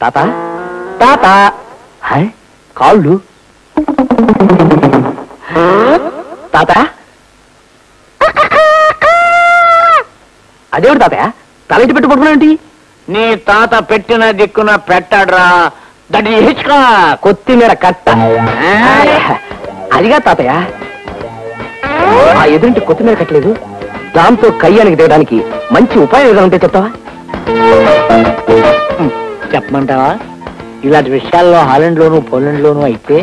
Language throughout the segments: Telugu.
తాత తాత హాయ్ కాళ్ళు తాత అదేవిడు తాతయ్య తల ఇంటి పెట్టి పట్టుకున్నాంటి నీ తాత పెట్టిన దిక్కున పెట్టాడ్రా దట్ హిచ్కా కొత్తిమీర కట్ట అదిగా తాతయ్య ఆ ఎదురింటి కొత్తిమీర కట్టలేదు దాంతో కయ్యానికి దిగడానికి మంచి ఉపాయం ఏదైనా ఉంటే చెప్తావా చెప్పమంటావా ఇలాంటి విషయాల్లో హాలండ్లోను పోలాండ్లోను అయితే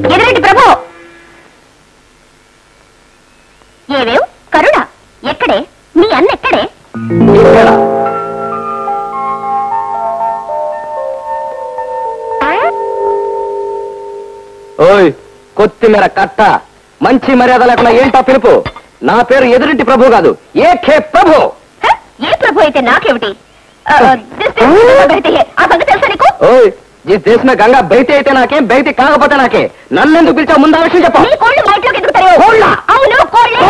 ఎదురెడ్డి ప్రభు ఏవేవ్ కరుణ ఎక్కడే మీ అన్న ఎక్కడే ఓయ్ కొత్తిమీర కట్ట మంచి మర్యాద లేకుండా ఏంటో పిలుపు నా పేరు ఎదురింటి ప్రభు కాదు ఏకే ప్రభు ఏ ప్రభు అయితే నాకేమిటి ఆ సంగతి తెలుసా నీకు ఓయ్ జిస్ దేశ్ మే గంగా బయట అయితే నాకే బయట కాకపోతే నాకే నన్నెందుకు పిలిచావు ముందు ఆ విషయం చెప్పు నీ కోళ్ళు మా ఇంట్లోకి ఎందుకు తరిగావు? అవును కోళ్ళు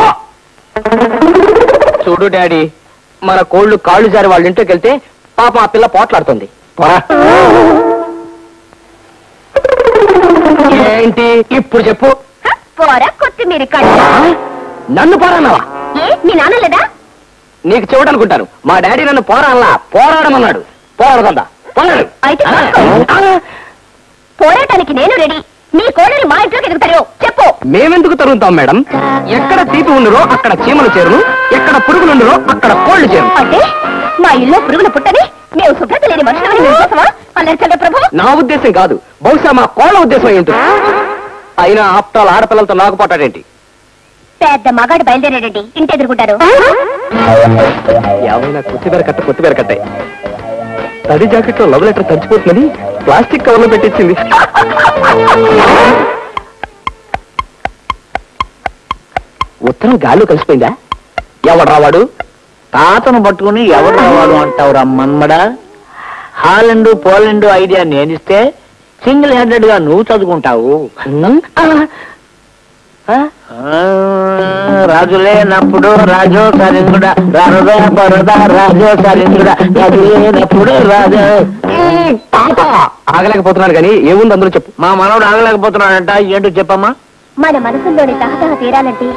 చూడు డాడీ మన కోళ్లు కాళ్ళు జారి వాళ్ళ ఇంటికి వెళ్తే పాప ఆ పిల్ల పోట్లాడుతుంది ఏంటి ఇప్పుడు చెప్పు పోరా కొత్తిమీర కట్ట నన్ను పోరాన్నావా ఏ మీ నాన్న లేదా నీకు చెవుడనుకుంటాను మా డాడీ నన్ను పోరాడలా పోరాడమన్నాడు పోరాడదా పోరాడు అయితే పోరాటానికి నేను రెడీ నీ కోళ్ళని మా ఇంట్లోకి ఎందుకు తరిగావు చెప్పు మేమెందుకు తరుగుతాం మేడం ఎక్కడ తీపి ఉండురో అక్కడ చీమలు చేరును ఎక్కడ పురుగులుండురో అక్కడ కోళ్లు చేరు అంటే మా ఇల్లు పురుగులు పుట్టని మేము శుభ్రత లేని మనుషులని మేము కోసమా అల్లరి ప్రభు నా ఉద్దేశం కాదు బహుశా మా కోళ్ళ ఉద్దేశం ఏంటో అయినా ఆప్టాల్ ఆడపిల్లలతో నాకు పోటాడేంటి పెద్ద మగాడు బయలుదేరాడండి ఇంటి ఎదుర్కొంటారు ఏమైనా కొత్తిమీర కట్టాయి తడి జాకెట్ లో లవ్ లెటర్ తడిచిపోతుందని ప్లాస్టిక్ కవర్ లో పెట్టించింది ఉత్తరం గాల్లో కలిసిపోయిందా ఎవడు రావాడు తాతను పట్టుకుని ఎవరు రావాడు అంటావురా మన్మడా హాలండ్ పోలాండ్ ఐడియా నేనిస్తే సింగిల్ హ్యాండెడ్ గా నువ్వు చదువుకుంటావు రాజులేనప్పుడు రాజో సరింగుడ రాజా పరదా రాజో సరింగుడ రాజులేనప్పుడు రాజు ఆగలేకపోతున్నాడు కానీ ఏముంది అందులో చెప్పు మా మనవడు ఆగలేకపోతున్నాడంట ఏంటో చెప్పమ్మా మన మనసుల్లోని తహతహ తీరాలంటే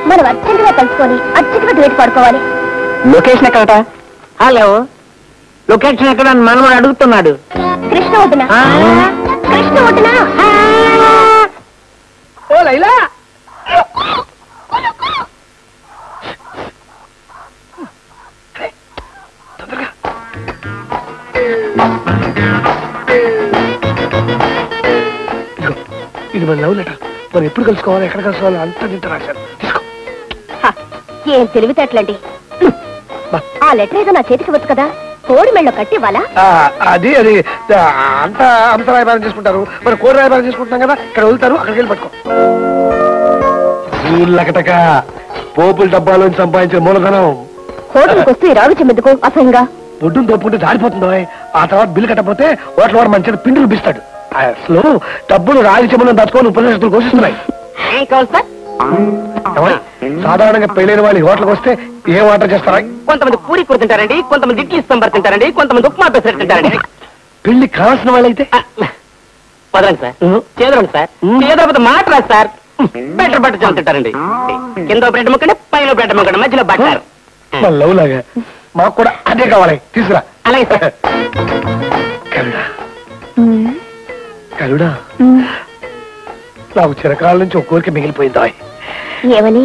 మనం అర్జెంటుగా కలుసుకొని అర్జెంటుగా డ్యూట్ పడుకోవాలి లొకేషన్ ఎక్కడట హలో లొకేషన్ ఎక్కడ మనవడు అడుగుతున్నాడు కృష్ణ ఒడ్డున కృష్ణ ఒడ్డున ఓ లైలా ఇది మన లవ్ లెటర్ మనం ఎప్పుడు కలుసుకోవాలి ఎక్కడ కలుసుకోవాలి అంతా నింట రాశాను తీసుకో ఏం తెలివితేటలండి ఆ లెటర్ ఏదో నా చేతికి వచ్చు కదా కోడి మెళ్ళో కట్టి ఇవ్వాలా అది అంతా అంత రాయబారం చేసుకుంటారు మరి కోడి రాయబారం చేసుకుంటున్నాం కదా ఇక్కడ వెళ్తారు అక్కడికి వెళ్ళి పట్టుకో లకటక పోపుల డబ్బాలోంచి సంపాదించిన మూలధనం హోటల్కి వస్తూ ఈ రాగు చెమ్మెదుకు అసహ్యంగా పొడ్డును తప్పుకుంటే జారిపోతుందో ఆ తర్వాత బిల్లు కట్టకపోతే ఓట్ల వాడు మంచిగా పిండి చూపిస్తాడు అసలు డబ్బులు రాగి చెమ్మలను దాచుకొని ఉపనిషత్తులు ఘోషిస్తున్నాయి సాధారణంగా పెళ్ళైన వాళ్ళు హోటల్కి వస్తే ఏం ఆర్డర్ చేస్తారా కొంతమంది పూరి కూర తింటారండి కొంతమంది ఇడ్లీ సాంబార్ తింటారండి కొంతమంది ఉప్మా పెసరట్టు తింటారండి పెళ్లి కావాల్సిన వాళ్ళైతే వదలండి సార్ చేదరండి సార్ చేదకపోతే మాట రాదు సార్ బెటర్ బట్టర్ చాలా తింటారండి కింద బ్రెడ్ ముక్కండి పైన బ్రెడ్ ముక్కండి మధ్యలో బట్టర్ మా లవ్ లాగా మాకు కూడా అదే కావాలి తీసుకురా అలాగే సార్ కరుడా కరుడా నాకు చిరకాల నుంచి ఒక కోరిక మిగిలిపోయిందా ఏమని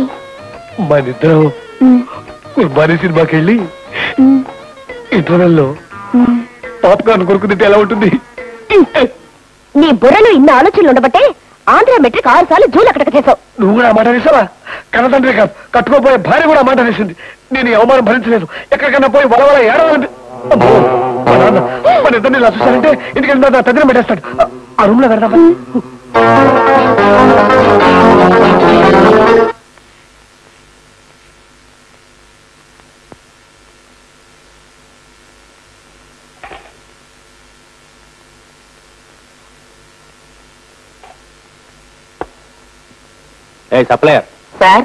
మనిద్దరం కుర్బానీ సినిమాకి వెళ్ళి ఇంటర్వెల్లో పాప్కార్న్ కొరుకు తింటే ఎలా ఉంటుంది? నీ బుర్రలో ఇన్ని ఆలోచనలు ఉండబట్టే ఆంధ్ర మెట్రిక్ 6 సార్లు జూలు అక్కడికి చేసావు. నువ్వు కూడా మాట వేసావా? కన్నతండ్రి కాదు, కట్టుకోపోయే భార్య కూడా మాట వేసింది. నేను ఈ అవమానం భరించలేదు. ఎక్కడికన్నా పోయి వలవల ఏడవాలంటే మన ఇద్దరిని ఇలా చూశారంటే ఇంటికి తదిన పెట్టేస్తాడు. ఆ రూమ్ లో పెడతావా? సప్లయర్ సార్,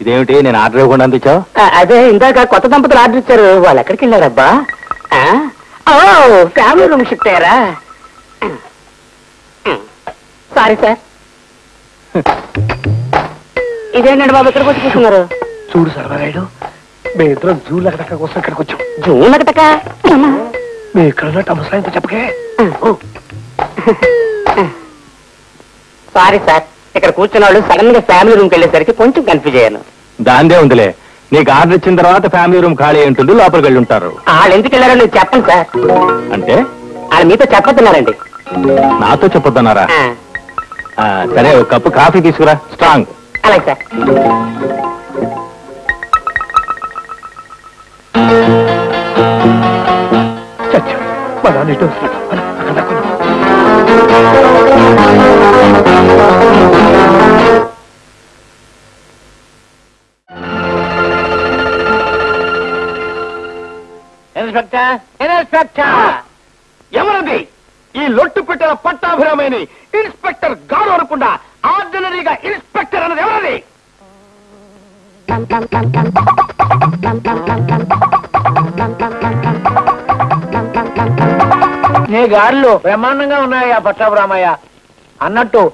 ఇదేమిటి నేను ఆర్డర్ ఇవ్వకుండా అందించావు? అదే ఇందాక కొత్త దంపతులు ఆర్డర్ ఇచ్చారు. వాళ్ళు ఎక్కడికి వెళ్ళారబ్బా? ఫ్యామిలీ రూమ్ షిఫ్ట్ అయ్యారా? Sorry sir. ఇదేంటండి బాబు ఇక్కడికి వచ్చి కూర్చున్నారు? చూడు సర్వరాయుడు, మేము ఇద్దరం జూ లగటక కోసం ఇక్కడికి వచ్చాం. జూన్ లగటక? మేము ఇక్కడ ఉన్నట్టు అమసాయంతో చెప్పకే. సారీ సార్, ఇక్కడ కూర్చున్న వాళ్ళు సడన్ గా ఫ్యామిలీ రూమ్కి వెళ్ళేసరికి కొంచెం కన్ఫ్యూజ్ అయ్యాను. దాందే ఉందిలే, నీకు ఆర్డర్ ఇచ్చిన తర్వాత ఫ్యామిలీ రూమ్ ఖాళీ ఉంటుంది, లోపలికి వెళ్ళి ఉంటారు. వాళ్ళు ఎందుకు వెళ్ళారో నేను చెప్పండి సార్. అంటే వాళ్ళు మీతో చెప్పొద్దున్నారండి. నాతో చెప్పొద్దన్నారా? సరే, ఒక కప్పు కాఫీ తీసుకురా, స్ట్రాంగ్. అలాగే సార్. చచ్చా, మా నాన్న ఇటు వస్తున్నాడు. అక్కడ దాక్కున్నాం. ఎవరది? ఈ లొట్టు పెట్టిన పట్టాభిరామేని ఇన్స్పెక్టర్ గారు అనుకుండా ఆర్డినరీగా ఇన్స్పెక్టర్ అన్నది ఎవరది? నీ గాడులు బ్రహ్మాండంగా ఉన్నాయి ఆ పట్టాభిరామయ్య. అన్నట్టు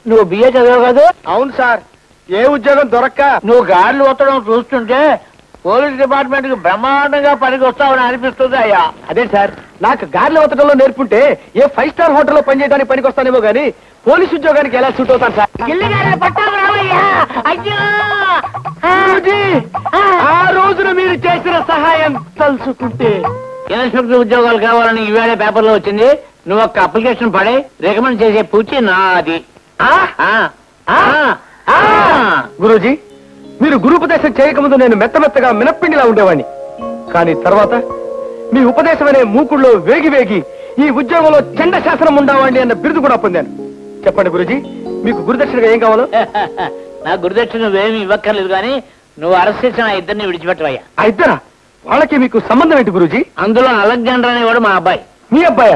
నువ్వు బిఏ చదివావు కాదు? అవును సార్. ఏ ఉద్యోగం దొరక్క నువ్వు గాడులు ఒత్తడం చూస్తుంటే పోలీస్ డిపార్ట్మెంట్ కి బ్రహ్మాండంగా పనికి వస్తావని అనిపిస్తుంది అయ్యా. అదే సార్, నాకు గార్ల ఒత్తడంలో నేర్పుంటే ఏ 5 స్టార్ హోటల్లో పనిచేయడానికి పనికి వస్తానేమో గానీ పోలీస్ ఉద్యోగానికి ఎలా సూట్ అవుతాను సార్? ఆ రోజున మీరు చేసిన సహాయం తలుచుకుంటే. ఇన్స్పెక్టర్ ఉద్యోగాలు కావాలని ఈవేళ పేపర్లో వచ్చింది. నువ్వు ఒక అప్లికేషన్ పడి రికమెండ్ చేసే పూచి నాది. గురూజీ, మీరు గురుపదేశం చేయకముందు నేను మెత్తమెత్తగా మినప్పిండిలా ఉండేవాడిని. కానీ తర్వాత మీ ఉపదేశం అనే మూకుళ్ళలో వేగి వేగి ఈ ఉద్యోగంలో చండ శాసనం ఉండవండి అన్న బిరుదు కూడా పొందాను. చెప్పండి గురూజీ, మీకు గురుదక్షిణగా ఏం కావాలో? నా గురుదక్షిణ నువ్వేమి ఇవ్వక్కర్లేదు, కానీ నువ్వు అరెస్ట్ చేసిన ఆ ఇద్దరిని విడిచిపెట్టవయ్యా. ఆ ఇద్దరా? వాళ్ళకి మీకు సంబంధం ఏంటి గురూజీ? అందులో అలెగ్జాండర్ అనేవాడు మా అబ్బాయి. మీ అబ్బాయి?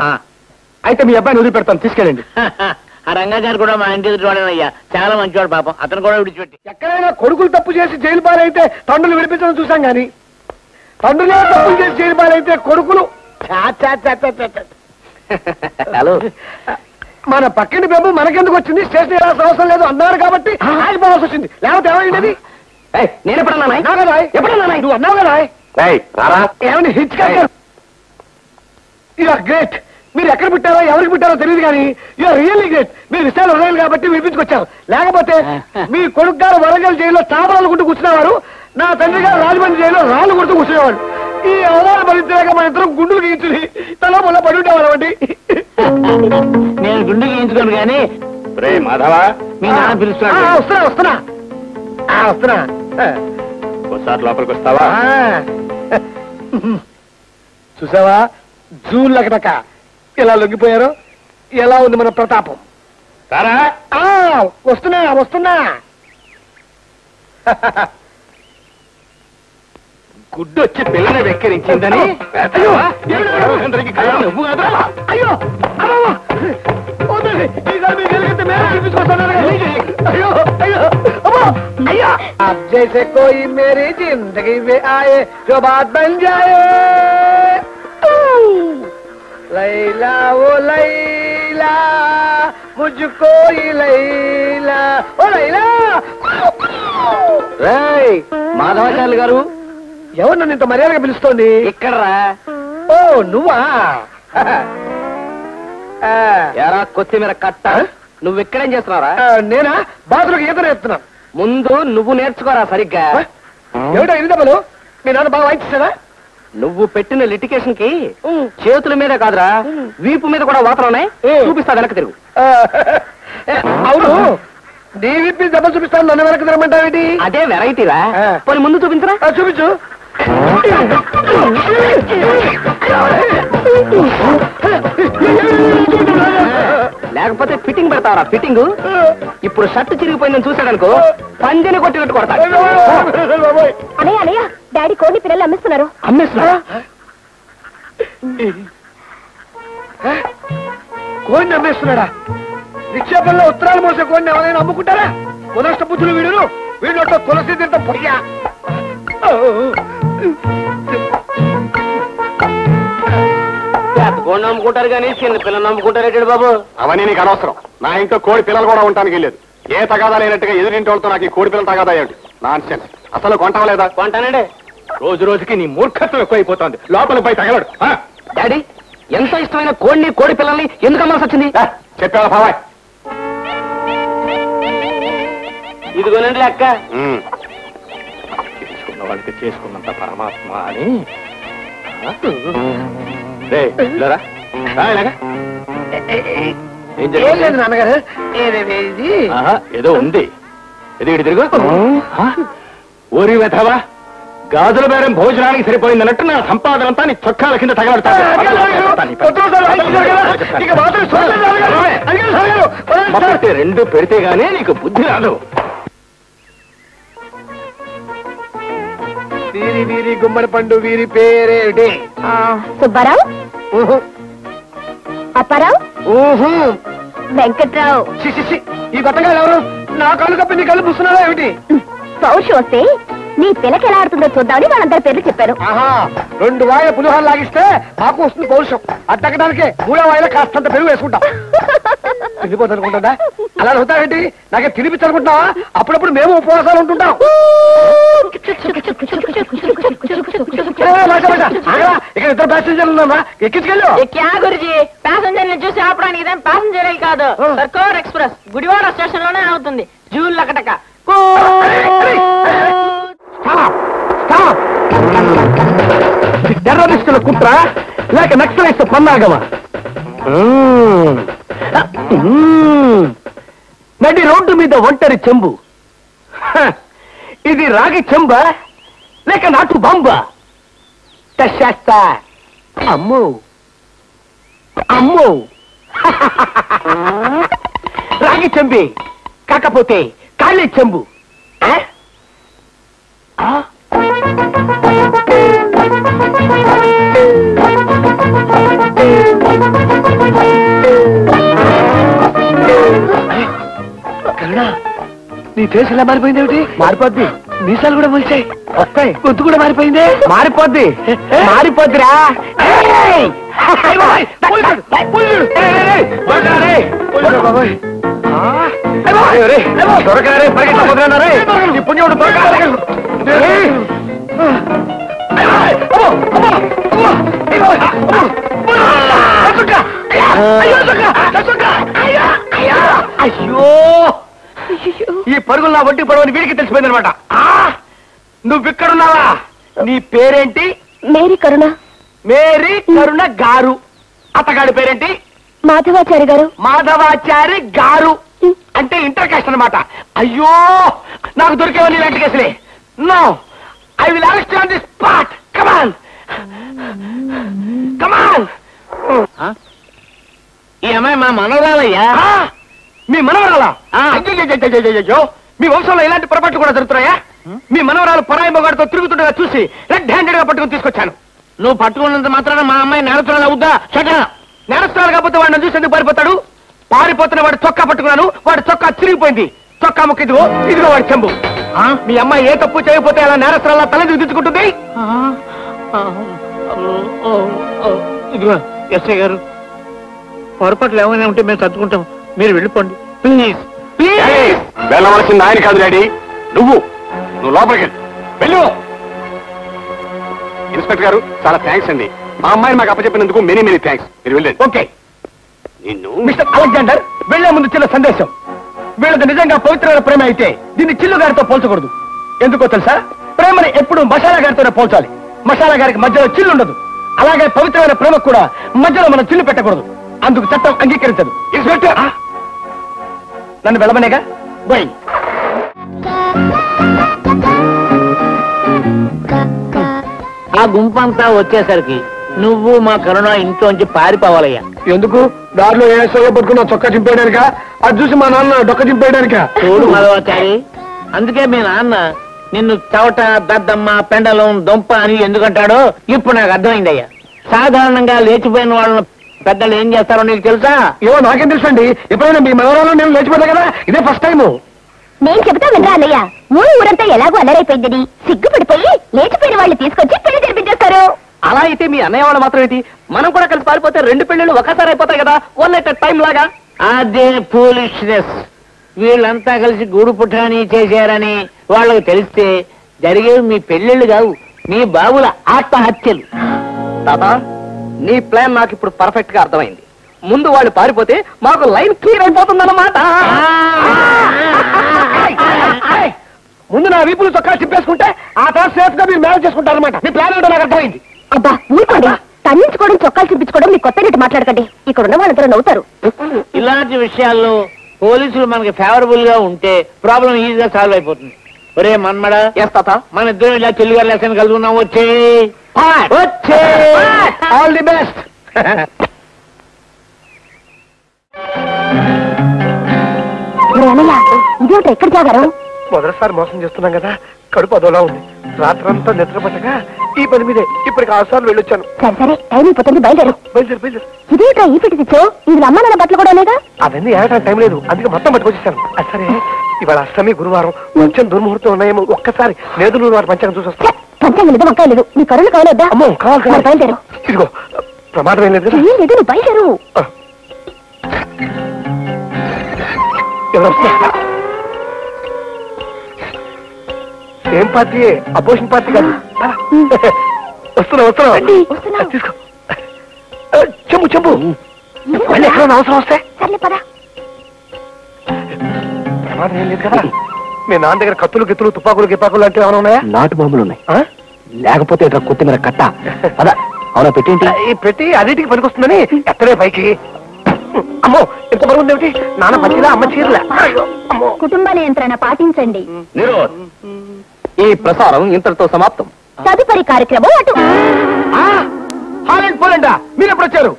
అయితే మీ అబ్బాయిని వదిలిపెడతాను, తీసుకెళ్ళండి. ఆ రంగాచారి కూడా మా ఇంటి ఎదుటివాడేనయ్యా, చాలా మంచివాడు పాపం. అతను కూడా విడిచిపెట్టి. ఎక్కడైనా కొడుకులు తప్పు చేసి జైలు పాలైతే తండ్రులు విడిపించడం చూసాం గాని తండ్రులే తప్పులు చేసి జైలు పాలైతే కొడుకులు. హలో, మన పక్కన బాబు మనకెందుకు వచ్చింది? స్టేషన్ వెళ్ళాల్సిన అవసరం లేదు అన్నారు కాబట్టి ఆగిపోవాల్సి వచ్చింది. లేకపోతే ఏమైంది? నేను ఎప్పుడన్నా కదా ఎప్పుడన్నా నువ్వు అన్నావు కదా ఏమని హిచ్ కాదు. You're great. మీరు ఎక్కడ పుట్టారో ఎవరికి పుట్టారో తెలియదు కానీ యూఆర్ రియల్లీ గ్రేట్. మీరు విషయాలు హృదయాలు కాబట్టి వినిపించుకొచ్చారు. లేకపోతే మీ కొడుకు గారు వరంగల్ జైల్లో చాపరాలు కొట్టు కూర్చునేవారు, నా తండ్రి గారు రాజమండ్రి జైల్లో రాళ్ళు కొడుతూ కూర్చునేవాడు. ఈ అవమానం భరించలేక మన ఇద్దరం గుండులు గీయించుని తల మొల్ల పడి ఉండేవాళ్ళం అండి. నేను గుండె గీయించుకోను కానీ మాధవ మీ నాన్న పిలుస్తున్నాడు. వస్తున్నా ఒకసారి లోపలికి వస్తావా? చూసావా జూన్ లగటక ఎలా లొంగిపోయారో? ఎలా ఉంది మన ప్రతాపం? వస్తున్నా గుడ్డు వచ్చి పిల్లని వెక్కిరించిందని अब जैसे कोई मेरी जिंदगी में आए जो बात बन जाए लैला वो लैला मुझको ही लैला ओ लैला. మాధవాచార్యులు గారు, ఎవరు నన్ను ఇంత మర్యాదగా పిలుస్తోంది? ఇక్కడరా. ఓ నువ్వా? ఎరా కొత్తిమీర కట్ట, నువ్వు ఇక్కడేం చేస్తున్నారా? నేనా బాతులకు ఈత నేర్పుతున్నాను. ముందు నువ్వు నేర్చుకోరా సరిగ్గా. ఏమిటో ఇది డబ్బులు మీ నాన్న బాగా వాయించారా? నువ్వు పెట్టిన లిటికేషన్ కి చేతుల మీద కాదురా వీపు మీద కూడా వాతలు ఉన్నాయి. చూపిస్తా వెనక తిరుగు. అవును, నీ విప్పి దెబ్బ చూపిస్తాను, నన్ను వెనక తిరగమంటావేంటి? అదే వెరైటీరా. పోనీ ముందు చూపించరా. చూపించు. లేకపోతే ఫిట్టింగ్ పెడతావరా? ఫిట్టింగ్ ఇప్పుడు షర్ట్ చిరిగిపోయిందని చూశాడనుకో పందిని కొట్టినట్టు కొడతాడు. అనయ్య అనయ్య, డాడీ కోడి పిల్లలు అమ్మిస్తున్నారు. అమ్మేస్తున్నారా? కోడిని అమ్మేస్తున్నాడా? నిక్షేపంలో ఉత్తరాలు మోసే కోడిని ఎవరైనా అమ్ముకుంటారా? మొదట బుద్ధులు వీడును, వీడినొట్ట తులసి తింట పొయ్యా. కోడి నమ్ముకుంటారు కానీ చిన్న పిల్లలు నమ్ముకుంటారేటాడు బాబు. అవన్నీ నీకు అనవసరం. నా ఇంట్లో కోడి పిల్లలు కూడా ఉండడానికి లేదు. ఏ తగాదా లేనట్టుగా ఎదురింటి వాళ్ళతో నాకు ఈ కోడి పిల్లలు తగాదా ఏమిటి? నాన్సెన్స్. అసలు కొంటావలేదా? కొంటానండి. రోజు రోజుకి నీ మూర్ఖత్వం ఎక్కువైపోతుంది. లోపల పోయి తగలడు. డాడీ, ఎంతో ఇష్టమైన కోడిని కోడి పిల్లల్ని ఎందుకు అమ్మాల్సి వచ్చింది? చెప్పావా బాబాయ్? ఇదిగోనండి లెక్క. చేసుకున్న వాళ్ళకి చేసుకున్నంత పరమాత్మ అని. ఏం లేదు నాన్నగారు, ఏదో ఉంది. ఇది తిరుగు. ఊరి వెధవా, గాజుల బేరం భోజనానికి సరిపోయిందన్నట్టు నా సంపాదన అంతా నీ చొక్కాల కింద తగలడతాను. రెండు పెడితే గానీ నీకు బుద్ధి రాదు. వీరి వీరి గుమ్మడి పండు వీరి పేరేటి? సుబ్బారావు, అప్పారావు, వెంకట్రావు. ఈ కొత్తగా ఎవరు? నా కళ్ళు కప్పి నీ కళ్ళు పుస్తున్నారా ఏమిటి? పౌరుషం వస్తే నీ పిల్లకి ఎలా ఆడుతుందో చూద్దామని వాళ్ళందరి పేర్లు చెప్పారు. ఆహా, 2 వాయిల పులిహోర లాగిస్తే మాకు వస్తుంది పౌరుషం. అద్దకడానికే 3వ వాయిల కాస్తంత పెరుగు వేసుకుంటాం. తిరిగిపోతుందా? అలా అవుతావేంటి? నాకే తినిపించాలనుకుంటున్నావా? అప్పుడప్పుడు మేము ఉపవాసాలు ఉంటుంటాం. ఇక్కడ 2 ప్యాసింజర్లు ఉన్నారా? ఎక్కించుకెళ్ళు. గురుజీ, ప్యాసింజర్ని చూసి ఆపడానికి ఇదేం ప్యాసింజర్ కాదు, సర్కార్ ఎక్స్ప్రెస్ గుడివాడ స్టేషన్ లోనే అవుతుంది. జూన్ లకటక టెర్రరిస్టుల కుట్ర లేక నక్సలైట్స్ పన్నాగమా? నడి రోడ్డు మీద ఒంటరి చెంబు. ఇది రాగి చెంబా లేక నాటు బాంబా? చేస్తా. అమ్మో అమ్మో, రాగి చెంబి కాకపోతే ఖాళీ చెంబు. కరుణా, నీ ఫేస్ ఎలా మారిపోయింది ఏమిటి? మారిపోద్ది. మీసాలు కూడా మొలిచాయి, వస్తాయి. గొంతు కూడా మారిపోయింది. మారిపోద్ది మారిపోద్దిరా. పుణ్యుడు అయ్యో, ఈ పరుగులు నా ఒంటి పడవని వీడికి తెలిసిపోయింది అనమాట. నువ్విక్కడున్నావా? నీ పేరేంటి? మేరీ కరుణ. మేరీ కరుణ గారు. అత్తగాడి పేరేంటి? మాధవాచారి గారు. మాధవాచారి గారు అంటే ఇంటర్ కాస్ట్ అనమాట. అయ్యో, నాకు దొరికేవని ఇలాంటి కేసులే. No, I will arrest on the spot. Come on come on. ఈ అమ్మాయి మా మనవరాలయ్యా. మీ మనవరాలా? అయ్యో, మీ వంశంలో ఇలాంటి పొరపాట్లు కూడా జరుగుతున్నాయా? మీ మనవరాలు పరాయి మొగాడితో తిరుగుతుండగా చూసి రెడ్ హ్యాండెడ్ గా పట్టుకుని తీసుకొచ్చాను. నువ్వు పట్టుకున్నంత మాత్రాన మా అమ్మాయి నేరస్తురాలు అవుద్దా? నేరస్తురాలు కాకపోతే వాడిని చూసి ఎందుకు పారిపోతాడు? పారిపోతున్న వాడు చొక్కా పట్టుకున్నాను, వాడి చొక్కా చిరిగిపోయింది. చొక్కా ముక్క ఇదిగో, ఇదిగో వాడి చెంబు. మీ అమ్మాయి ఏ తప్పు చేయకపోతే అలా నేరస్తురాలా తలెందుకు దిద్దుకుంటుంది? ఇదిగో ఎస్ఐ గారు, పొరపాట్లు ఏమైనా ఉంటే మేము సర్దుకుంటాం, మీరు వెళ్ళిపోండి ప్లీజ్. వెళ్ళవలసింది ఆయన కాదు డాడీ, నువ్వు లోపలికి వెళ్ళు. ఇన్స్పెక్టర్ గారు, చాలా థ్యాంక్స్ అండి. మా అమ్మాయిని మాకు అప్పచెప్పినందుకు మెనీ మెనీ థ్యాంక్స్. మీరు వెళ్ళండి. ఓకే. నిన్ను మిస్టర్ అలెగ్జాండర్, వెళ్లే ముందు చిన్న సందేశం. వీళ్ళది నిజంగా పవిత్రమైన ప్రేమ అయితే దీన్ని చిల్లు గారితో పోల్చకూడదు. ఎందుకో తెలుసా? ప్రేమని ఎప్పుడు మసాలా గారితోనే పోల్చాలి. మసాలా గారికి మధ్యలో చిల్లు ఉండదు. అలాగే పవిత్రమైన ప్రేమకు కూడా మధ్యలో మనం చిల్లు పెట్టకూడదు. అందుకు చట్టం అంగీకరించదు. ఇన్స్పెక్టర్ నన్ను వెళ్ళమనేగా పోయి. ఆ గుంపంతా వచ్చేసరికి నువ్వు మా కరుణ ఇంట్లోంచి పారిపోవాలయ్యా. ఎందుకు? దారిలో ఏ సోయ పట్టుకున్నా చొక్కా చింపేయడానిక? అది చూసి మా నాన్న డొక్క చింపేయడానిక? చూడు మదవాచారి, అందుకే మీ నాన్న నిన్ను చవట, దద్దమ్మ, పెండలం, దొంప అని ఎందుకంటాడో ఇప్పుడు నాకు అర్థమైందయ్యా. సాధారణంగా లేచిపోయిన వాళ్ళను పెద్దలు ఏం చేస్తారో నీకు తెలుసా? ఏమో నాకేం తెలుసండి. ఎప్పుడైనా మీ మనవరాలు నేను లేచిపోతా కదా, ఇదే ఫస్ట్ టైము. నేను చెబుతా వినరా అన్నయ్య, ఊరంతా ఎలాగో అల్లరైపోయిందని సిగ్గుపడిపోయి లేచిపోయిన వాళ్ళు తీసుకొచ్చి పెళ్లి జరిపించేస్తారు. అలా అయితే మీ అన్నయ్య వాళ్ళు మాత్రం ఏంటి? మనం కూడా కలిసి పారిపోతే 2 పెళ్లిళ్ళు ఒకసారి అయిపోతాయి కదా, 1 at a time లాగా. అదే ఫూలిష్నెస్. వీళ్ళంతా కలిసి గూడు పుట్టాని చేశారని వాళ్ళకు తెలిస్తే జరిగేవి మీ పెళ్లిళ్ళు కావు, మీ బాబుల ఆత్మహత్యలు. తాత, నీ ప్లాన్ నాకు ఇప్పుడు పర్ఫెక్ట్ గా అర్థమైంది. ముందు వాళ్ళు పారిపోతే మాకు లైన్ క్లియర్ అయిపోతుందన్నమాట. ముందు నా వీపులు చొక్కా చింపేసుకుంటే ఆ తర్వాత సేఫ్ గా మీరు మేనేజ్ చేసుకుంటారన్నమాట. మీ ప్లాన్ ఏంటో నాకు అర్థమైంది. అబ్బా ఊరుకోండి, తన్నించుకోవడం చొక్కాలు చూపించుకోవడం మీకు కొత్త మాట్లాడకండి. ఇక్కడ ఉన్న వాళ్ళందరూ నవ్వుతారు. ఇలాంటి విషయాల్లో పోలీసులు మనకి ఫేవరబుల్ గా ఉంటే ప్రాబ్లం ఈజీగా సాల్వ్ అయిపోతుంది. ఒరే మన్మడా, మన ఇద్దరం ఇలా చెల్లిగారు లెసన్ కలుగున్నాం. వచ్చే ఆల్ ది బెస్ట్. ఇదేమిటో ఎక్కడ జాగారు? మొదటిసారి మోసం చేస్తున్నాం కదా, కడుపు అదోలా ఉంది. రాత్రంతా నిద్రపట్టగా ఈ పని మీదే ఇప్పటికి 6 సార్లు వెళ్ళొచ్చాను. సరే సరే, టైం అయిపోతుంది, బయలుదేరు. బయలుదేరు. ఇదేటో ఈ పెట్టి తెచ్చో, ఇది అమ్మ నాన్న బట్టలు కూడా ఉన్నాయిగా. అవన్నీ ఏడటానికి టైం లేదు, అందుకే మొత్తం పట్టుకొచ్చేసాను. అది సరే, ఇవాళ అష్టమి, గురువారం, మంచం దుర్ముహూర్తం ఉన్నాయేమో. ఒక్కసారి నేదులు వారి పంచాంగం చూసి వస్తా. పంచాంగం లేదు, వంకాయ లేదు, నీ కరుణ కావాలొద్దా? అమ్మో కావాలి. బయలుదేరు. ఇదిగో ప్రమాదం ఏం లేదు కదా? ఏం లేదు, నువ్వు బయలుదేరు. ఎవరు వస్తున్నా? ఏం పార్టీ? అపోజిషన్ పార్టీ కాదు. వస్తున్నా. తీసుకో. చెంబు మళ్ళీ ఎక్కడ అవసరం వస్తే సర్లే పదా. ప్రమాదం ఏం లేదు కదా? మీ నాన్న దగ్గర కత్తులు, గిత్తులు, తుపాకులు, గిపాకులు అంటే ఏమైనా ఉన్నాయా? నాటు బాంబులు ఉన్నాయి. లేకపోతే ఇట్లా కొత్తిమీర కట్ట అదా అవునా పెట్టేంటి? ఈ పెట్టి అన్నిటికి పనికొస్తుందని ఎత్తడే పైకి. అమ్మో ఎంత బరువు ఉందేమిటి? నాన్న మంచిదా, అమ్మ చీరలే. కుటుంబ నియంత్రణ పాటించండి. ఈ ప్రసారం ఇంతటితో సమాప్తం. తదుపరి కార్యక్రమం అటు. హాలండ్ పోలండా, మీరు ఎప్పుడు వచ్చారు?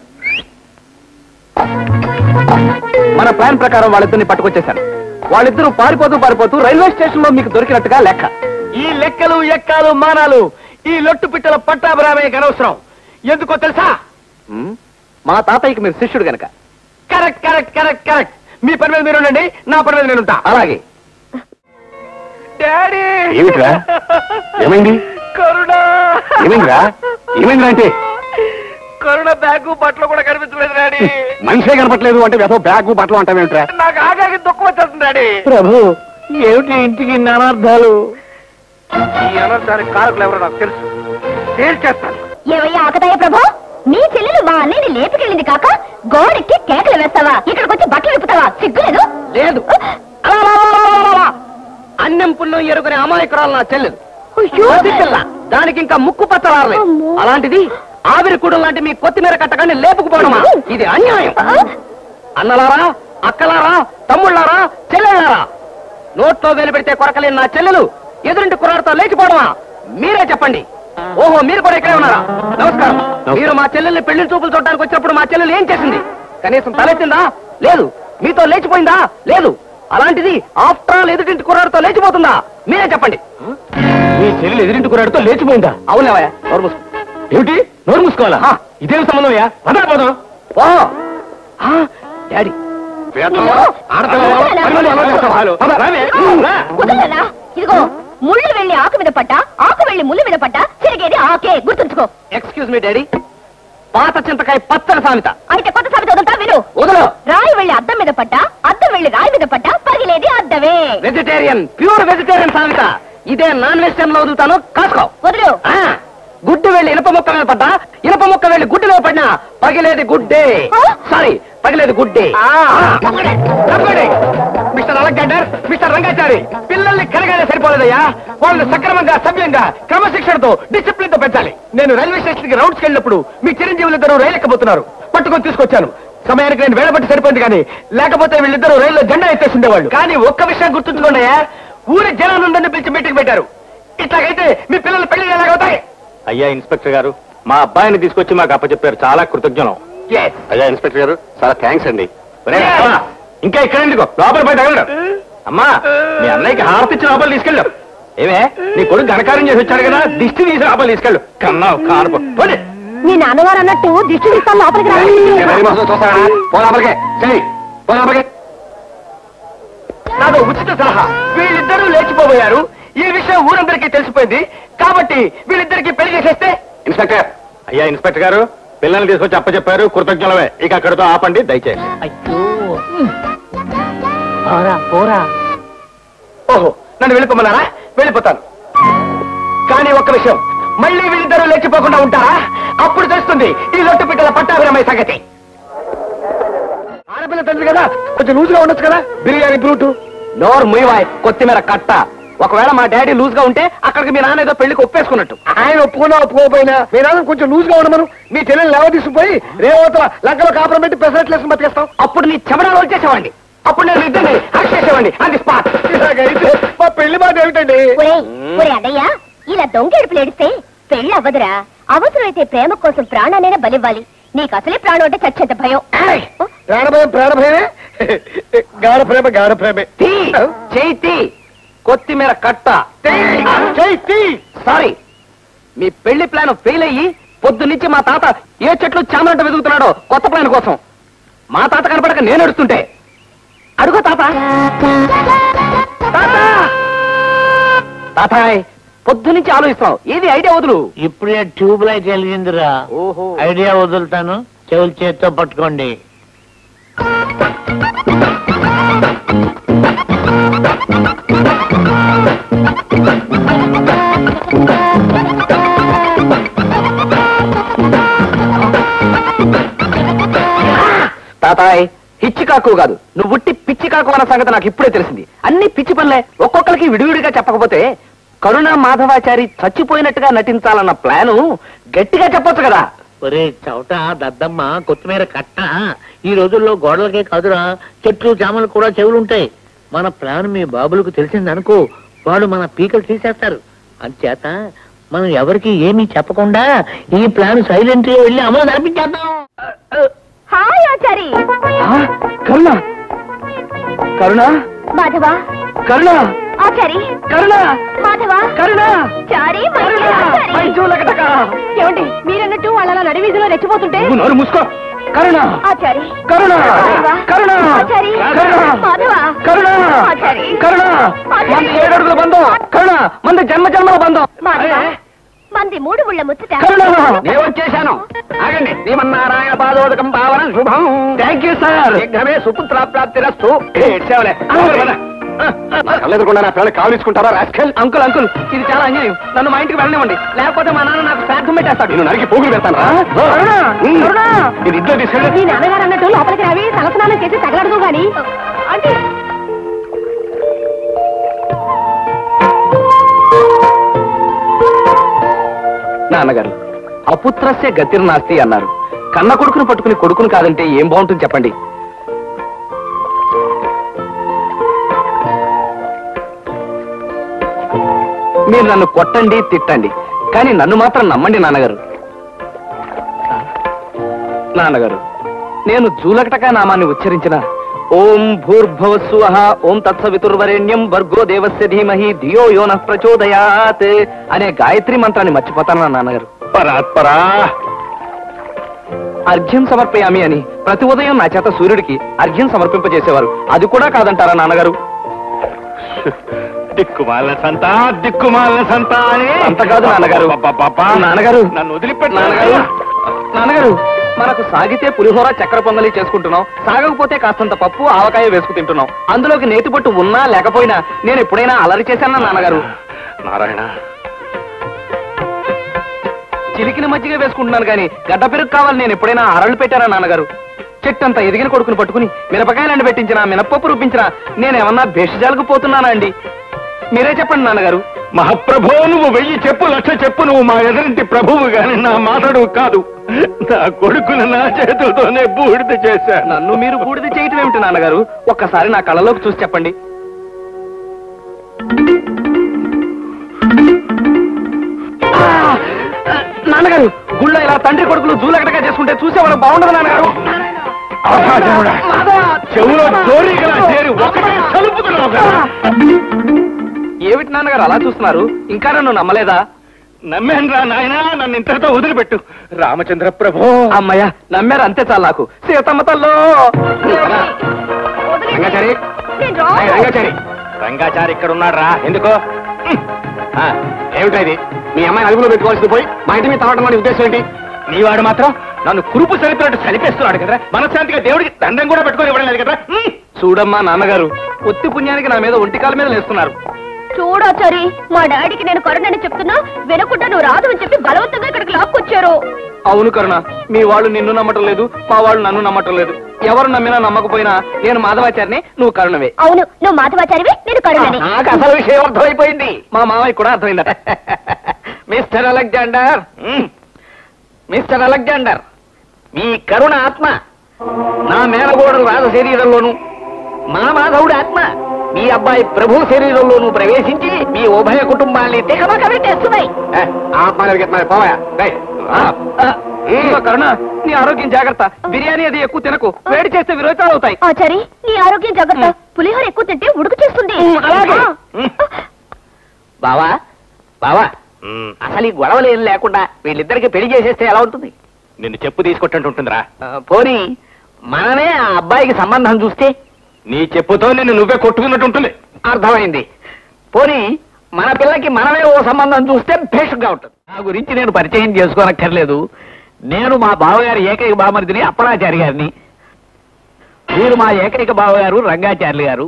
మన ప్లాన్ ప్రకారం వాళ్ళిద్దరిని పట్టుకొచ్చేశాను. వాళ్ళిద్దరూ పారిపోతూ రైల్వే స్టేషన్ లో మీకు దొరికినట్టుగా లెక్క. ఈ లెక్కలు, ఎక్కాలు, మానాలు ఈ లొట్టు పిట్టల పట్టాభిరామయ్య అనవసరం. ఎందుకో తెలుసా? మా తాతయ్యకి మీరు శిష్యుడు గనక. కరెక్ట్. మీ పని మీద మీరు ఉండండి, నా పని మీద నేనుంటా. అలాగే. డాడీ ఏమిట్రా? ఏమైంది? కరుణ. ఏమైందిరా అంటే? కరుణ బ్యాగు బట్టలు కూడా కనిపించలేదు డాడీ. మనిషే కనపట్లేదు అంటే ఏదో బ్యాగు బట్టలు అంటావేమిట్రా? నాకు ఆగాకి దుఃఖం వచ్చేస్తుంది డాడీ. ప్రభు, ఏమిటి ఇంటికి అనర్థాలు? ఈ అనర్థానికి కారకులు ఎవరో నాకు తెలుసు, తేల్చేస్తాను. ఏవయ్యా ఆకతాయ ప్రభు, నీ చెల్లెలు మా అన్నయ్యని లేపుకెళ్ళింది కాక గోడెక్కి కేకలు వేస్తావా? ఇక్కడికి వచ్చి బట్టలు విప్పుతావా? సిగ్గులేదు? లేదు. అన్నం పుణ్యం ఎరుకునే అమాయకురాలు నా చెల్లెలు. దానికి ఇంకా ముక్కు పచ్చరాలేదు. అలాంటిది ఆవిరి కూడం లాంటి మీ కొత్తిమీర కట్టగానే లేపుకుపోవడమా? ఇది అన్యాయం. అన్నలారా, అక్కలారా, తమ్ముళ్ళారా, చెల్లెళ్ళారా, నోట్లో వేలు పెడితే కొరకలేని నా చెల్లెలు ఎదురింటి కుర్రాడితో లేచిపోవడమా? మీరే చెప్పండి. ఓహో, మీరు కూడా ఇక్కడే ఉన్నారా? నమస్కారం. మీరు మా చెల్లెల్ని పెళ్లి చూపులు చూడడానికి వచ్చినప్పుడు మా చెల్లెలు ఏం చేసింది? కనీసం తలెత్తిందా? లేదు. మీతో లేచిపోయిందా? లేదు. అలాంటిది ఆఫ్టర్ ఆల్ ఎదురింటి కుర్రాడితో లేచిపోతుందా? మీరే చెప్పండి. మీ చెల్లెలు ఎదురింటి కుర్రాడితో లేచిపోయిందా? అవునవయ్యా, నోరు మూసుకో. ఏమిటి నోరు మూసుకోవాలా? ఇదేం సంబంధమయ్యా? పోదాం. ఓ డాడీ, కుదరలేదా? ఇదిగో, ముళ్ళు వెళ్ళి ఆకు మీద పట్ట, ఆకు వెళ్ళి ముళ్ళు మీద పట్ట, తిరిగేది ఆకే, గుర్తుంచుకో. Excuse me daddy. పాత చింతకాయ పచ్చడి సామెత. అయితే కొత్త సామెత వదులుతా విను. వదలు. రాయి వెళ్ళి అద్దం మీద పట్ట, అద్దం వెళ్ళి రాయి మీద పట్ట, పగిలేది అద్దమే. వెజిటేరియన్, ప్యూర్ వెజిటేరియన్ సామెత. ఇదే నాన్ వెజిటేరియన్ లో వదులుతాను, కాసుకో. వదులు. గుడ్డు వెళ్ళి ఇనప మొక్క మీద పడ్డా, ఇనప మొక్క వెళ్ళి గుడ్డులో పడినా పగిలేది గుడ్డే. సారీ, పగిలేది గుడ్డే. మిస్టర్ అలెగ్జాండర్, మిస్టర్ రంగాచారి, పిల్లల్ని కరగానే సరిపోలేదయ్యా. వాళ్ళని సక్రమంగా, సభ్యంగా, క్రమశిక్షణతో, డిసిప్లిన్ తో పెంచాలి. నేను రైల్వే స్టేషన్ కి రౌండ్స్కి వెళ్ళినప్పుడు మీ చిరంజీవులిద్దరూ రైలు ఎక్కబోతున్నారు. పట్టుకొని తీసుకొచ్చాను. సమయానికి నేను వేళబట్టి సరిపోయింది, కానీ లేకపోతే వీళ్ళిద్దరూ రైల్లో జెండా ఎత్తేసిండేవాళ్ళు. కానీ ఒక్క విషయం గుర్తుంచుకోండి, ఊరి జనానందరినీ పిలిచి మీటింగ్ పెట్టారు. ఇట్లాగైతే మీ పిల్లలు పెళ్లి ఎలాగవుతాయి? అయ్యా ఇన్స్పెక్టర్ గారు, మా అబ్బాయిని తీసుకొచ్చి మాకు అప్పచెప్పారు. చాలా కృతజ్ఞం. అయ్యా ఇన్స్పెక్టర్ గారు, చాలా థ్యాంక్స్ అండి. ఇంకా ఇక్కడ ఎందుకు, లోపల పోయి తగలడు. అమ్మా, మీ అన్నయ్యకి హారతి ఇచ్చి లోపల తీసుకెళ్ళు. ఏమే, నీ కొడుకు ఘనకార్యం చేసి వచ్చాడు కదా, దిష్టి తీసి లోపల తీసుకెళ్ళు. కన్నావు కానుకో. మీ నాన్నగారు అన్నట్టు దిష్టి తీస్తాను, లోపలికి నాదో ఉచిత సలహా. వీళ్ళిద్దరూ లేచిపోబోయారు. ఈ విషయం ఊరందరికీ తెలిసిపోయింది. కాబట్టి వీళ్ళిద్దరికి పెళ్లి చేసేస్తే. ఇన్స్పెక్టర్, అయ్యా ఇన్స్పెక్టర్ గారు, పిల్లల్ని తీసుకొచ్చి అప్పచెప్పారు. కృతజ్ఞలమే. ఇక అక్కడితో ఆపండి దయచేసి. అయ్యో, పోరా పోరా. ఓహో, నన్ను వెళ్ళిపోమన్నారా? వెళ్ళిపోతాను. కానీ ఒక్క విషయం, మళ్ళీ వీళ్ళిద్దరూ లేచిపోకుండా ఉంటారా? అప్పుడు తెలుస్తుంది ఈ లొట్టు పిట్టల పట్టాభిరమయ్య సంగతి. ఆడపిల్ల తండ్రి కదా, కొంచెం లూజ్ గా ఉండొచ్చు కదా. బిర్యానీ బ్రూటు. నోరు ముయ్యవాయ్, కొత్తిమీర కట్ట. ఒకవేళ మా డాడీ లూజ్ గా ఉంటే అక్కడికి మీ నాన్న ఏదో పెళ్లికి ఒప్పేసుకున్నట్టు. ఆయన ఒప్పుకున్నా ఒప్పుకోకపోయినా మీ నాన్న కొంచెం లూజ్ గా ఉండమను. మీ చెల్లెలు లేవ తీసుకుపోయి రేవతల లంకలో కాపురం పెట్టి పెసరట్లు వేసుకుని బతికేస్తాం. అప్పుడు నీ చెమడాలు వచ్చేసేవాడిని. అప్పుడు నేను ఇద్దరిని హక్ చేసేవాడిని. అది స్పాట్. ఇలాగైతే మా పెళ్లి మాట ఏమిటండి? అదయ్యా, ఇలా దొంగేడుపులు ఏడిస్తే పెళ్లి అవ్వదురా. అవసరమైతే ప్రేమ కోసం ప్రాణానైనా బలివ్వాలి. నీకు అసలే ప్రాణం అంటే చచ్చేంత భయం. ప్రాణభయం ప్రాణభయమే. గాఢ ప్రేమ గాఢ ప్రేమే. చేతి కొత్తిమీర కట్ట. సారీ, మీ పెళ్లి ప్లాన్ ఫెయిల్ అయ్యి పొద్దు నుంచి మా తాత ఏ చెట్లు చామరంట వెతుకుతున్నాడో కొత్త ప్లాన్ కోసం. మా తాత కనపడక నేను ఎడుస్తుంటే అడుగు తాత. తాతాయ్, పొద్దు నుంచి ఆలోచిస్తావు, ఏది ఐడియా వదులు. ఇప్పుడే ట్యూబ్ లైట్ వెలిగిందిరా. ఓహో, ఐడియా వదులుతాను, చెవులు చేత్తో పట్టుకోండి. తాతాయ్, హిచ్చికాకు కాదు, నువ్వు ఉట్టి పిచ్చికాకు అన్న సంగతి నాకు ఇప్పుడే తెలిసింది. అన్ని పిచ్చి పనులే. ఒక్కొక్కరికి విడివిడిగా చెప్పకపోతే కరుణ మాధవాచారి చచ్చిపోయినట్టుగా నటించాలన్న ప్లాను గట్టిగా చెప్పొచ్చు కదా. ఒరే చవట, దద్దమ్మ, కొత్తిమీర కట్ట, ఈ రోజుల్లో గోడలకే కాదురా, చెట్లు చామలు కూడా చెవులుంటాయి. మన ప్లాన్ మీ బాబులకు తెలిసిందనుకో, వాడు మన పీకలు తీసేస్తారు. అంచేత మనం ఎవరికి ఏమీ చెప్పకుండా ఈ ప్లాన్ సైలెంట్ గా వెళ్ళి అమలు నడిపించేద్దాం. హాయ్ ఆచారి. కరుణ, కరుణ, మాధవ, కరుణ, ఆచారి, కరుణ, మాధవ, కరుణ, చారి, ఏమండి మీరన్నట్టు వాళ్ళ నడివీధిలో రెచ్చిపోతుంటే నోరు మూసుకో. కరుణ, ఆచారి, కరుణ, కరుణ, ఆచారి, మాధవ, కరుణ, ఆచారి, కరుణ, మంది 7 అడుగుల బంధం. కరుణ, మంది జన్మ జన్మల బంధం. మాధవ, మంది 3 ముళ్ళ ముచ్చట. నేను వచ్చేశాను. ఆగండి. శ్రీమన్నారాయణ పాదోదకం పావన శుభం. Thank you sir. శీఘ్రమే సుపుత్రాప్రాప్తిరస్తు. కళ్ళెదుకుండా నా పిల్లలు కావలించుకుంటారా రాస్కల్? అంకుల్, అంకుల్, ఇది చాలా అన్యాయం. నన్ను మా ఇంటికి వెళ్ళనివ్వండి, లేకపోతే మా నాన్న నాకు శ్రాద్ధం పెట్టేస్తాడు. నేను నరికి పోగులు పెడతాను. ఇంట్లో తీసుకెళ్ళి మీ నాన్నగారు అన్నట్టు లోపలికి రావి తలస్నానం చేసి తగలడదు గాని. అంటే నాన్నగారు, అపుత్రస్య గతిర్నాస్తి అన్నారు. కన్న కొడుకును పట్టుకుని కొడుకును కాదంటే ఏం బాగుంటుంది చెప్పండి. మీరు నన్ను కొట్టండి, తిట్టండి, కానీ నన్ను మాత్రం నమ్మండి నాన్నగారు. నాన్నగారు, నేను జూలకటక నామాన్ని ఉచ్చరించిన ఓం భూర్భువస్సువః ఓం తత్సవితుర్వరేణ్యం భర్గో దేవస్య ధీమహి ధియో యో నః ప్రచోదయాత్ అనే గాయత్రి మంత్రాన్ని మర్చిపోతాను నాన్నగారు. పరాత్పరా. అర్ఘ్యం సమర్పయామి అని ప్రతి ఉదయం నా చేత సూర్యుడికి అర్ఘ్యం సమర్పింపజేసేవారు. అది కూడా కాదంటారా నాన్నగారు? దిక్కుమాల సంత, దిక్కుమాల సంత అని అంత కాదు నాన్నగారు. నాన్నగారు, నన్ను వదిలిపెట్టు. నాన్నగారు, నాన్నగారు, మనకు సాగితే పులిహోర చక్కెర పొంగలి చేసుకుంటున్నాం, సాగకపోతే కాస్తంత పప్పు ఆవకాయ వేసుకు తింటున్నాం. అందులోకి నేతిపట్టు ఉన్నా లేకపోయినా నేను ఎప్పుడైనా అలరి చేశానా నాన్నగారు? నారాయణ, చిలికిన మజ్జిగ వేసుకుంటున్నాను కానీ గడ్డ పెరుగు కావాలి నేను ఎప్పుడైనా అరళ్ళు పెట్టారా నాన్నగారు? చెట్టంతా ఎదిగిన కొడుకుని పట్టుకుని మిరపకాయలు పెట్టించినా మినప్పప్పు రూపించినా నేనేమన్నా భేషజాలకు పోతున్నానా అండి? మీరే చెప్పండి నాన్నగారు. మహాప్రభో, నువ్వు 1000 చెప్పు 1,00,000 చెప్పు, నువ్వు మా ఎదురింటి ప్రభువు గాని నా మాటడు కాదు. నా కొడుకును నా చేతులతోనే బూడిద చేశా. నన్ను మీరు బూడిద చేయటం ఏమిటి నాన్నగారు? ఒక్కసారి నా కళ్ళలోకి చూసి చెప్పండి. నాన్నగారు, గుళ్ళో ఇలా తండ్రి కొడుకులు జూలకటగా చేసుకుంటే చూసేవాడు బాగుండదు నాన్నగారు. చెవులో చోరీగా చేరి ఒకటే కలుపుతున్నావు. ఏమిటి నాన్నగారు అలా చూస్తున్నారు? ఇంకా నన్ను నమ్మలేదా? నమ్మేనరా నాయనా, నన్ను ఇంతటితో వదిలిపెట్టు. రామచంద్ర ప్రభో. అమ్మయ్య, నమ్మారు అంతే చాలు నాకు. సీతమ్మ తల్లో. రంగాచారి, రంగాచారి, రంగాచారి ఇక్కడ ఉన్నాడు రా. ఎందుకో? ఏమిటా ఇది? మీ అమ్మాయి అదుపులో పెట్టుకోవాల్సింది పోయి మా ఇంటి మీద తావడం అనే ఉద్దేశం ఏంటి? నీ వాడు మాత్రం నన్ను కురుపు సరిపినట్టు సరిపేస్తున్నాడు కదా. మనశ్శాంతిగా దేవుడికి దండం కూడా పెట్టుకొని ఇవ్వడం లేదు కదా. చూడమ్మా నాన్నగారు, ఒత్తి పుణ్యానికి నా మీద ఒంటికాల మీద లేస్తున్నారు. చూడాచారి, మా డాడీకి నేను కరుణని చెప్తున్నా వినకుండా నువ్వు రాదు అని చెప్పి బలవంతంగా ఇక్కడికి లాక్కొచ్చారు. అవును కరుణ, మీ వాళ్ళు నిన్ను నమ్మటం లేదు, మా వాళ్ళు నన్ను నమ్మటం లేదు. ఎవరు నమ్మినా నమ్మకపోయినా నేను మాధవాచారిని, నువ్వు కరుణవే. అవును, నువ్వు మాధవాచారివి, నేను కరుణని. నాకు అసలు విషయం అర్థమైపోయింది. మా మామయ్య కూడా అర్థమైందట. మిస్టర్ అలెగ్జాండర్, మిస్టర్ అలెగ్జాండర్, మీ కరుణ ఆత్మ నా మేనగోడలు రాజ శరీరంలోను, మా మాధవుడి ఆత్మ మీ అబ్బాయి ప్రభు శరీరంలోనూ ప్రవేశించి మీ ఉభయ కుటుంబాల్ని తికమక పెట్టేస్తున్నాయి. కరుణ, నీ ఆరోగ్యం జాగ్రత్త. బిర్యానీ అది ఎక్కువ తినకు, వేడి చేస్తే విరోచాలు అవుతాయి. ఆచారి, నీ ఆరోగ్యం జాగ్రత్త. పులిహోర ఎక్కువ తింటే ఉడుకు చేస్తుంది. బావా బావా, అసలు ఈ గొడవలు ఏం లేకుండా వీళ్ళిద్దరికి పెళ్లి చేసేస్తే ఎలా ఉంటుంది? నిన్ను చెప్పు తీసుకొట్టంటుంటుందిరా. పోనీ మనమే ఆ అబ్బాయికి సంబంధం చూస్తే? నీ చెప్పుతో నిన్ను నువ్వే కొట్టుకున్నట్టు ఉంటుంది. అర్థమైంది. పోనీ మన పిల్లకి మనమే ఓ సంబంధం చూస్తే భేషుగా ఉంటుంది. నా గురించి నేను పరిచయం చేసుకోనక్కర్లేదు. నేను మా బావగారి ఏకైక బామర్దిని అప్పలాచారి గారిని. వీరు మా ఏకైక బావగారు రంగాచార్యులు గారు.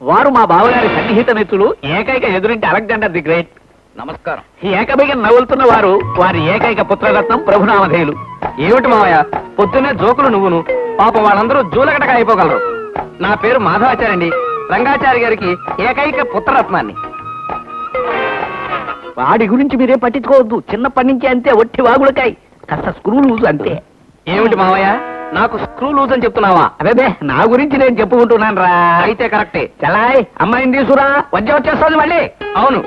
వారు మా బావగారి సన్నిహిత మిత్రులు, ఏకైక ఎదురింటి అలెగ్జాండర్ ది గ్రేట్. నమస్కారం. ఏకబిగ నవ్వులుతున్న వారు వారి ఏకైక పుత్రరత్నం ప్రభునామధేయులు. ఏమిటి మావయ్య, పొద్దున్నే జోకులు నువ్వును. పాప వాళ్ళందరూ జూలగటగా అయిపోగలరు. నా పేరు మాధవాచారి అండి, రంగాచారి గారికి ఏకైక పుత్రరత్నాన్ని. వాడి గురించి మీరే పట్టించుకోవద్దు. చిన్నప్పటి నుంచి అంతే, ఒట్టి వాగులకాయ, కాస్త స్క్రూ లూజ్ అంతే. ఏమిటి మావయ్య, నాకు స్క్రూ లూజ్ అని చెప్తున్నావా? అదే నా గురించి నేను చెప్పుకుంటున్నాను రా. అయితే కరెక్టే. చలాయ్, అమ్మాయిని తీసుకురా, వద్ద వచ్చేస్తుంది మళ్ళీ. అవును,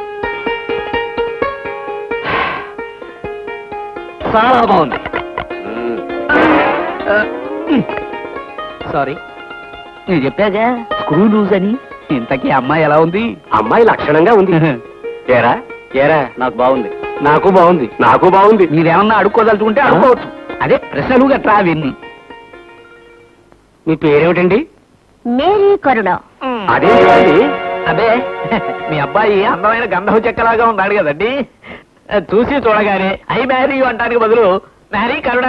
చాలా బాగుంది. సారీ, నేను చెప్పాగా స్క్రూ లూజ్ అని. ఇంతకీ అమ్మాయి ఎలా ఉంది? అమ్మాయి లక్షణంగా ఉంది. ఏరా ఏరా, నాకు బాగుంది. నాకు బాగుంది. నాకు బాగుంది. మీరేమన్నా అడుక్కోదలుచుకుంటే అడుక్కోవచ్చు. అదే ప్రశ్నలు గట్రా అవన్నీ. మీ పేరేమిటండి? మేరీ కరుణ. అదే అదే మీ అబ్బాయి అందమైన గంధం చెక్కలాగా ఉన్నాడు కదండి. చూసి చూడగానే ఐ మ్యారీ అంటానికి బదులు మ్యారీ కరుణ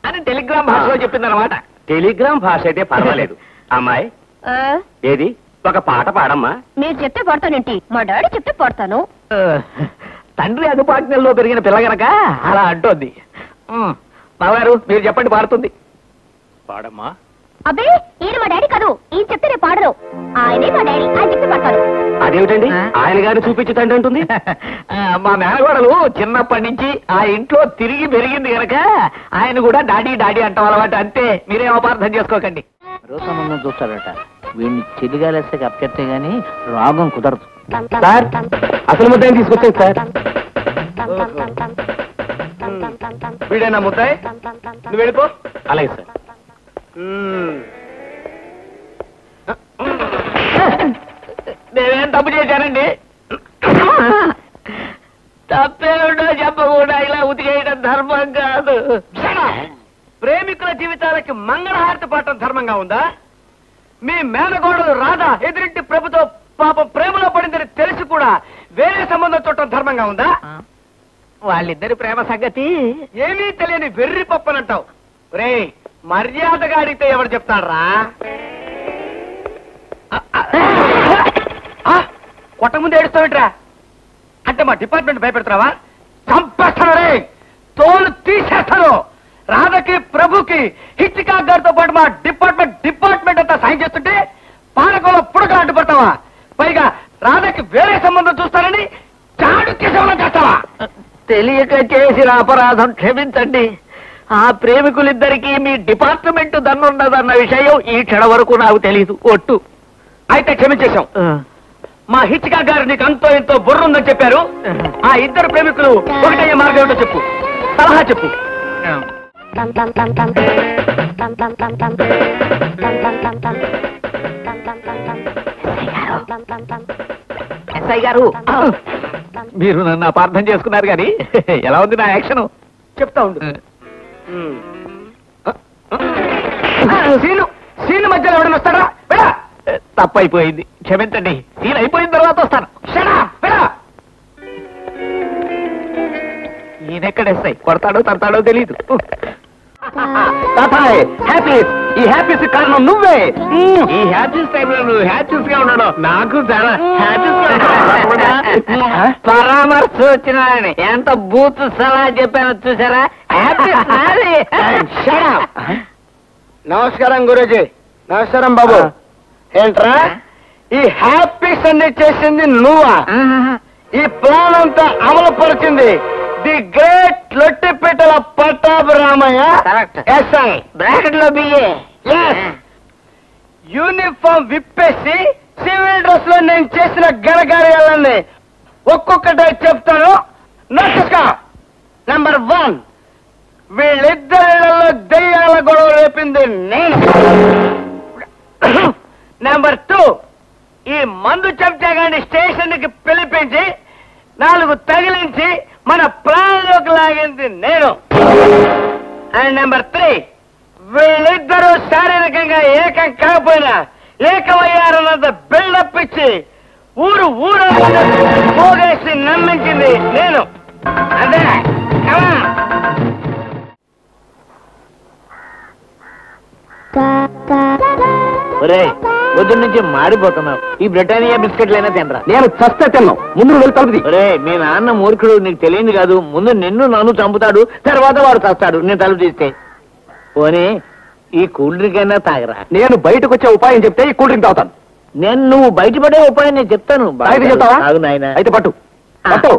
అని టెలిగ్రామ్ భాషలో చెప్పిందనమాట. టెలిగ్రామ్ భాష అయితే పర్వాలేదు. అమ్మాయి ఆ, ఏది ఒక పాట పాడమ్మా. మీరు చెప్తే పాడతానేంటి, మా డాడీ చెప్తే పాడతాను. తండ్రి అదుపాజ్ఞల్లో పెరిగిన పిల్ల గనక అలా అంటోంది. బావగారు మీరు చెప్పండి, పాడుతుంది. పాడమ్మా. అబ్బే, ఈయన మా డాడీ కాదు, ఈయన చెప్తే నేను పాడను. ఆయనే మా డాడీ, ఆయన చెప్తే పాడతాను. అదేమిటండి ఆయన గారిని చూపించుతండి అంటుంది? మా మేనగోడలు చిన్నప్పటి నుంచి ఆ ఇంట్లో తిరిగి పెరిగింది గనక ఆయన కూడా డాడీ డాడీ అంటాం అలవాటు, అంతే. మీరేం అపార్థం చేసుకోకండి. సంబంధం చూస్తారట. వీడిని చెలిగాలేస్తే అప్పచెప్తే గానీ రాగం కుదరదు. సార్, అసలు ముద్దాయిని తీసుకొచ్చాను సార్. వీడేనా ముద్దాయి? నువ్వు వెళ్ళిపో. అలాగే సార్. నేనేం తప్పు చేశానండి? తప్పేమిటో చెప్పకుండా ఇలా ఉతికేయడం ధర్మం కాదు. ప్రేమికుల జీవితాలకి మంగళహారతి పాడటం ధర్మంగా ఉందా? మీ మేనగోడలు రాధా ఎదురింటి ప్రభుతో పాపం ప్రేమలో పడిందని తెలిసి కూడా వేరే సంబంధం చూడటం ధర్మంగా ఉందా? వాళ్ళిద్దరి ప్రేమ సంగతి ఏమీ తెలియని వెర్రి పప్పనంటావు. రే, మర్యాదగా అడిగితే ఎవరు చెప్తాడ్రా? కొట్ట ముందు ఏడుస్తావేంట్రా? అంటే మా డిపార్ట్మెంట్ భయపెడతావా? చంపేస్తాను రే. తోలు తీసేస్తాను. రాధకి ప్రభుకి హిచ్చికా గారితో పాటు మా డిపార్ట్మెంట్ అంతా సాయం చేస్తుంటే పానకంలో పుడకలు అడ్డుపడతావా? పైగా రాధకి వేరే సంబంధం చూస్తానని చాడుక్య సేవనం చేస్తావా? తెలియక చేసిన అపరాధం క్షమించండి. ఆ ప్రేమికులిద్దరికీ మీ డిపార్ట్మెంట్ దన్నున్నదన్న విషయం ఈ క్షణ వరకు నాకు తెలీదు. ఒట్టు. అయితే క్షమించేశాం. మా హిచ్చికా గారు నీకు అంతో ఎంతో బుర్రుందని చెప్పారు. ఆ ఇద్దరు ప్రేమికులు ఒకటయ్యే మార్గం ఏమిటో చెప్పు, సలహా చెప్పు. ఎస్ఐ గారు, మీరు నన్ను అపార్థం చేసుకున్నారు కానీ ఎలా ఉంది నా యాక్షన్? చెప్తా ఉండు. సీను మధ్యలో ఎవడని వస్తాడా? వెళ్ళా. తప్పైపోయింది, క్షమించండి. సీన్ అయిపోయిన తర్వాత వస్తాను. ఈయనెక్కడ ఎస్ఐ? కొడతాడో తడతాడో తెలీదు. ఈ హ్యాపీస్ కారణం నువ్వే. ఈ హ్యాపీస్ టైంలో నువ్వు హ్యాపీస్ గా ఉండడం నాకు చాలా హ్యాపీస్ గా పరామర్శ వచ్చినాయని ఎంత బూత్ సలహా చెప్పానో చూసారా? నమస్కారం గురూజీ. నమస్కారం బాబు. ఏంట్రా ఈ హ్యాపీస్ అన్ని చేసింది నువ్వా? ఈ ప్లాన్ అంతా అమలు పరిచింది ది గ్రేట్ లొట్టిపేటల పట్టాభిరామయ్య ఎస్ఐ బ్రాకెట్ లో బియ్యే. యూనిఫామ్ విప్పేసి సివిల్ డ్రెస్ లో నేను చేసిన ఘనకార్యాలన్నీ ఒక్కొక్కటే చెప్తాను. నెంబర్ 1, వీళ్ళిద్దరిలో దెయ్యాల గొడవ రేపింది నేను. నెంబర్ 2, ఈ మందు చెప్తాగాని స్టేషన్ కి పిలిపించి 4 తగిలించి మన ప్రాణంలోకి లాగింది నేను. అండ్ నెంబర్ 3, వీళ్ళిద్దరూ శారీరకంగా ఏకం కాకపోయినా ఏకమయ్యారన్నంత బిల్డప్ ఇచ్చి ఊరు పోగేసి నమ్మించింది నేను. అదే పొద్దున్న నుంచి మాడిపోతున్నావు. ఈ బ్రిటానియా బిస్కెట్లైనా తినరా? నేను చస్తే తిన్నాను. ముందు వెళ్ళి తలుపుది. ఒరే, మీ నాన్న మూర్ఖుడు, నీకు తెలియదు కాదు. ముందు నిన్ను నన్ను చంపుతాడు, తర్వాత వాడు చస్తాడు నేను తలుపు తీస్తే. పోనీ ఈ కూల్ డ్రింక్ అయినా తాగరా? నేను బయటకు వచ్చే ఉపాయం చెప్తే ఈ కూల్ డ్రింక్ తాగుతాను. నువ్వు బయటపడే ఉపాయం నేను చెప్తాను. అయితే చెప్తావా? తాగు నాయనా. అయితే పట్టు పట్టు.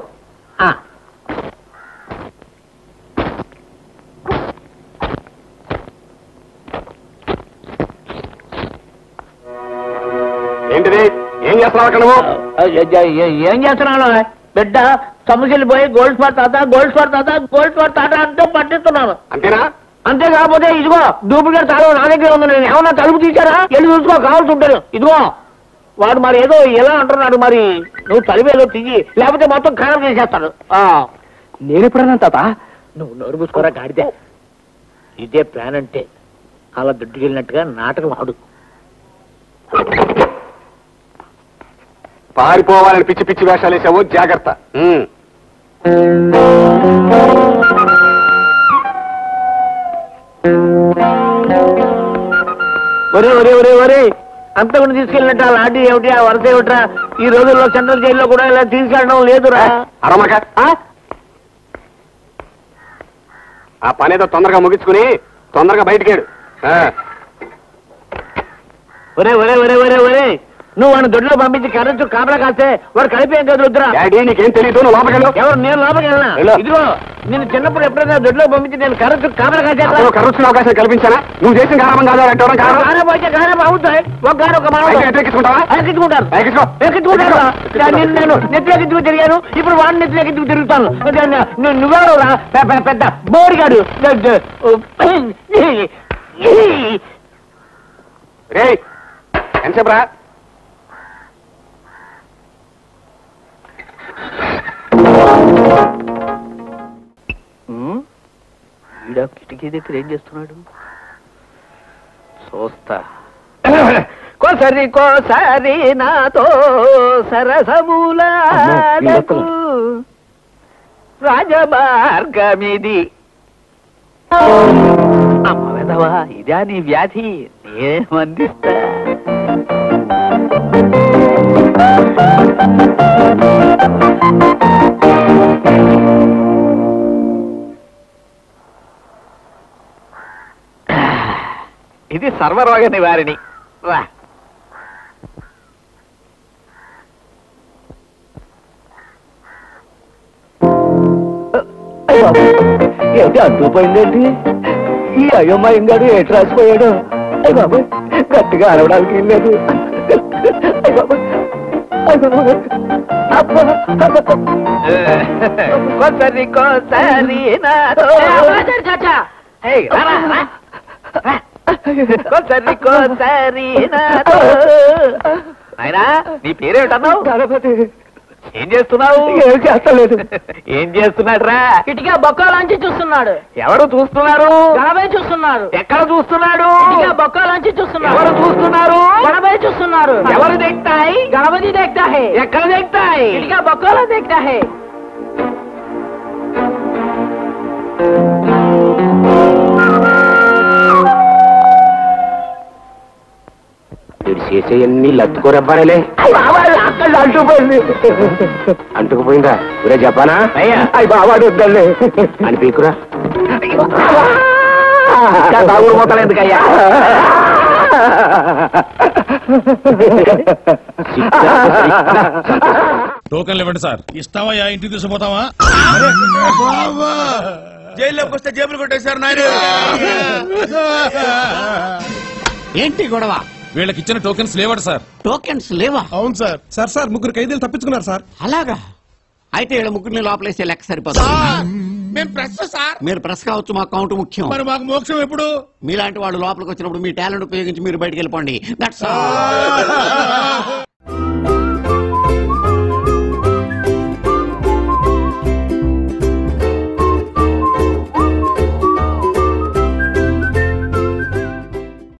ఏంటిది? ఏం చేస్తున్నావు అక్కడ నువ్వు? ఏం చేస్తున్నాను? బిడ్డ సమస్యలు పోయి గోల్డ్ స్పాట్ తాత అంటూ పట్టిస్తున్నాను. అంతేనా? అంతే కాకపోతే ఇదిగో డూప్లికేట్ తాళం నా దగ్గర ఉంది. నేను ఏమన్నా తలుపు తీశారా? వెళ్ళి చూసుకో, కావాల్సి ఉంటాను. ఇదిగో వాడు మరి ఏదో ఎలా అంటున్నాడు. మరి నువ్వు తలుపు ఏదో తీయి, లేకపోతే మొత్తం ఖరాబ్ చేసేస్తాడు. నేను ఎప్పుడన్నా తాత? నువ్వు నోరు పూసుకోరా గాడితే. ఇదే ప్లాన్ అంటే అలా దుడ్డుకెళ్ళినట్టుగా నాటకం ఆడు. పారిపోవాలని పిచ్చి పిచ్చి వేషాలు వేసావు, జాగ్రత్త. ఒరే అంతకుండా తీసుకెళ్ళినట్టు ఆ లాంటి ఏమిటి, ఆ వరస ఏమిట్రా? ఈ రోజుల్లో సెంట్రల్ జైల్లో కూడా ఇలా తీసుకెళ్ళడం లేదురా. అరమక ఆ పనేదో తొందరగా ముగించుకుని తొందరగా బయటికేడు. ఒరే నువ్వు వాడిని దొడ్లో పంపించి కరెంటు కాపలా కాస్తే వాడు కలిపేం కదా వద్దురా. నీకేం తెలియదు, నువ్వు లోపలికి. ఎవరు? నేను లోపలికి వెళ్ళినా? ఇదిగో నేను చిన్నప్పుడు ఎప్పుడైనా దొడ్లో పంపించి నేను కరెంటు కాపలా కాసే కరెక్షన్ అవకాశం కల్పించానా? నువ్వు చేసిన కారణం కాదా? గారం అయితే గారం అవుతాయి. ఒక గారు ఒక మనం ఎక్కించుకుంటారు. నేను నెత్తికెత్తుకు తిరిగాను, ఇప్పుడు వాడిని నెత్తికెత్తుకు తిరుగుతాను. నువ్వెవరు పెద్ద బోడిగాడు? రే ఎంతసేపు రా? కిటికీ దగ్గర ఏం చేస్తున్నాడు చూస్తా. కోసరి నాతో సరసమూల రాజమార్గమిది. అమ్మ వెదవా, ఇదా నీ వ్యాధి? నేమందిస్తా. ఇది సర్వరోగ నివారిణి. రా. ఏమిటి అంటుపోయిందేంటి? ఈ అయోమయం గారు ఏటి రాసిపోయాడు? అయ్య బాబాయ్, గట్టిగా అరవడానికి లేదు. అయ్య బాబాయ్, అయ్య బాబాయ్. అబ్బా, కోసరి కోసరి నాతో. చాచా ఏయ్, రారా, రా. రా. కోసరి కోసరి నాతో. నాయనా, నీ పేరేమిటన్నావు? గణపతి. ఏం చేస్తున్నావు? ఏం చేస్తలేదు. ఏం చేస్తున్నాడు రా? ఇటుగా బొక్కలోంచి చూస్తున్నాడు. ఎవరు చూస్తున్నారు? గణపతి చూస్తున్నాడు. ఎక్కడ చూస్తున్నాడు? ఇటుగా బొక్కలోంచి చూస్తున్నాడు. ఎవరు చూస్తున్నారు? గణపతి చూస్తున్నారు. ఎవరు देखताయి? गणपति देखता है. ఎక్కడ देखताయి? इटका बकोला देखता है. వీడు చేసేయన్ని లత్తుకోరబ్బారేలే. అక్కడ అంటుపోయింది. అంటుకుపోయిందా? ఊరే చెప్పానా? అయ్యా, అయ్యి బావాడు వద్దలే అని పీకురా. తాగుడు మొక్కలు ఎందుకయ్యా? టోకన్లు ఇవ్వండి సార్. ఇస్తావయ్యా, ఇంటికి తీసుకుపోతావా? జైల్లోకి వస్తే జేబులు కొట్టేశారు నాయన. ఏంటి గొడవ? వీళ్ళకి ఇచ్చిన టోకెన్స్ లేవట సార్. టోకెన్స్ లేవా? అవును సార్. సార్ ముగ్గురు ఖైదీలు తప్పించుకున్నారు సార్. అలాగా? అయితే వీళ్ళ ముగ్గురిని లోపలేసే లెక్క సరిపోతుంది. మేము ప్రెస్ సార్. మీరు ప్రెస్ కావచ్చు, మా కౌంట్ ముఖ్యం. మరి మాకు మోక్షం ఎప్పుడు? మీలాంటి వాళ్ళు లోపలికి వచ్చినప్పుడు మీ టాలెంట్ ఉపయోగించి మీరు బయటకు వెళ్ళిపోండి. That's all.